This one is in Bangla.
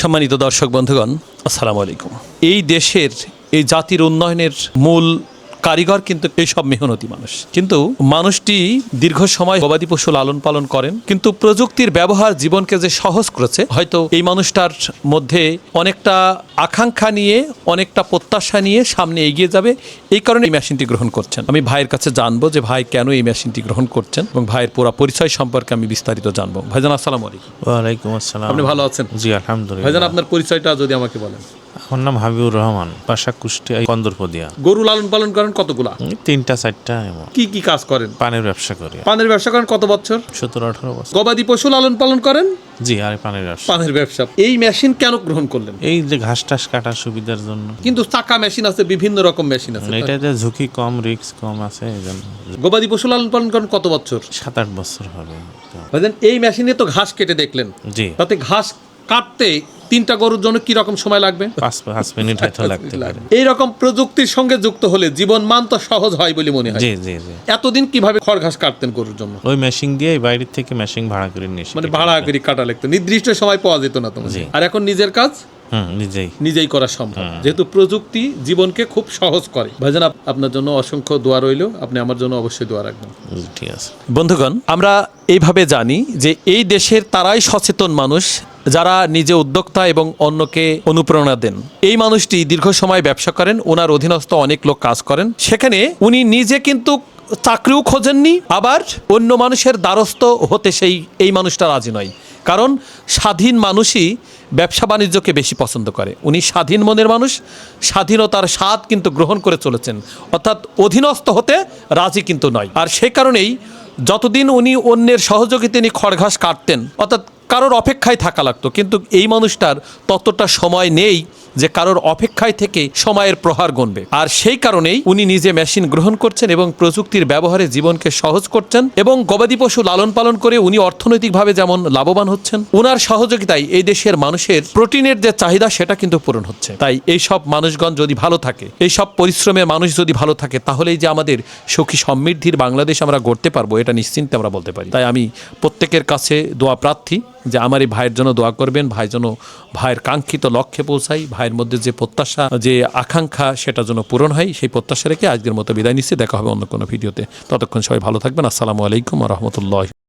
সম্মানিত দর্শক বন্ধুগণ, আসসালামু আলাইকুম। এই দেশের এই জাতির উন্নয়নের মূল কারিগর কিন্তু এইসব মেহনতি মানুষ। কিন্তু মানুষটি দীর্ঘ সময় গবাদি পশু লালন পালন করেন, কিন্তু প্রযুক্তির ব্যবহার জীবনকে যে সহজ করেছে, হয়তো এই মানুষটার মধ্যে অনেকটা আকাঙ্ক্ষা নিয়ে, অনেকটা প্রত্যাশা নিয়ে সামনে এগিয়ে যাবে। এই কারণে এই মেশিনটি গ্রহণ করছেন। আমি ভাইয়ের কাছে জানবো যে ভাই কেন এই মেশিনটি গ্রহণ করছেন এবং ভাইয়ের পুরো পরিচয় সম্পর্কে আমি বিস্তারিত জানবো। ভাইজান আসসালামু আলাইকুম। ওয়ালাইকুম আসসালাম। আপনি ভালো আছেন? জি আলহামদুলিল্লাহ। ভাইজান আপনার পরিচয়টা যদি আমাকে বলেন। আমার নাম হাবিবুর রহমান, বাসা কুষ্টিয়া, কন্দরপদিয়া। গরু লালন পালন করেন কতগুলা? 3-4টা এমন। কি কি কাজ করেন? পানের ব্যবসা করি। পানের ব্যবসা করেন কত বছর? 17-18 বছর। গবাদি পশু লালন পালন করেন? জি, আর পানের ব্যবসা। পানের ব্যবসা। এই মেশিন কেন গ্রহণ করলেন? এই যে ঘাস টাস কাটার সুবিধার জন্য। কিন্তু চাকা মেশিন আছে, বিভিন্ন রকম মেশিন আছে। এটাতে ঝুঁকি কম, রিস্ক কম আছে, এই জন্য। গবাদি পশু লালন পালন করেন কত বছর? 7-8 বছর হবে। ভাইজান এই মেশিনে তো ঘাস কেটে দেখলেন, জি। তাতে ঘাস কাটতে 3টা গরুর জন্য কি রকম সময় লাগবে? 5 মিনিট হয়তো লাগতে পারে। এই রকম প্রযুক্তির সঙ্গে যুক্ত হলে জীবন মান তো সহজ হয় বলে মনে হয়। জি জি জি। এতদিন কিভাবে খড় ঘাস কাটতেন গরুর জন্য? ওই মেশিন দিয়ে বাইরের থেকে মেশিন ভাড়া করে নিয়ে এসে মানে ভাড়া করে কাটা লাগতো, নির্দিষ্ট সময় পাওয়া যেত না তোমার। আর এখন নিজের কাজ নিজেই করা সম্ভব, যেহেতু প্রযুক্তি জীবনকে খুব সহজ করে। ভাইজান আপনার জন্য অসংখ্য দোয়া রইল, আপনি আমার জন্য অবশ্যই দোয়া রাখবেন। ঠিক আছে। বন্ধুগণ, আমরা এইভাবে জানি যে এই দেশের তারাই সচেতন মানুষ যারা নিজে উদ্যোক্তা এবং অন্যকে অনুপ্রেরণা দেন। এই মানুষটি দীর্ঘ সময় ব্যবসা করেন, ওনার অধীনস্থ অনেক লোক কাজ করেন, সেখানে উনি নিজে কিন্তু চাকরিও খোঁজেননি, আবার অন্য মানুষের দ্বারস্থ হতে এই মানুষটা রাজি নয়। কারণ স্বাধীন মানুষই ব্যবসা বাণিজ্যকে বেশি পছন্দ করে। উনি স্বাধীন মনের মানুষ, স্বাধীনতার স্বাদ কিন্তু গ্রহণ করে চলেছেন, অর্থাৎ অধীনস্থ হতে রাজি কিন্তু নয়। আর সেই কারণেই যতদিন উনি অন্যের সহযোগিতা নিয়ে খড়ঘাস কাটতেন, অর্থাৎ কারোর অপেক্ষায় থাকা লাগতো, কিন্তু এই মানুষটার ততটা সময় নেই যে কারোর অপেক্ষায় থেকে সময়ের প্রহার গুনবে। আর সেই কারণেই উনি নিজে মেশিন গ্রহণ করছেন এবং প্রযুক্তির ব্যবহারে জীবনকে সহজ করছেন, এবং গবাদি পশু লালন পালন করে উনি অর্থনৈতিকভাবে যেমন লাভবান হচ্ছেন, ওনার সহযোগিতায় এই দেশের মানুষের প্রোটিনের যে চাহিদা সেটা কিন্তু পূরণ হচ্ছে। তাই এই সব মানুষগণ যদি ভালো থাকে, এই সব পরিশ্রমের মানুষ যদি ভালো থাকে, তাহলেই যে আমাদের সুখী সমৃদ্ধির বাংলাদেশ আমরা গড়তে পারবো, এটা নিশ্চিন্তে আমরা বলতে পারি। তাই আমি প্রত্যেকের কাছে দোয়া প্রার্থী যে আমার এই ভাইয়ের জন্য দোয়া করবেন, ভাই যেন ভাইয়ের কাঙ্ক্ষিত লক্ষ্যে পৌঁছাই, ভাইয়ের মধ্যে যে প্রত্যাশা, যে আকাঙ্ক্ষা, সেটা যেন পূরণ হয়। সেই প্রত্যাশা রেখে আজকের মতো বিদায় নিচ্ছি। দেখা হবে অন্য কোনো ভিডিওতে। ততক্ষণ সবাই ভালো থাকবেন। আসসালামু আলাইকুম ওয়া রাহমাতুল্লাহ।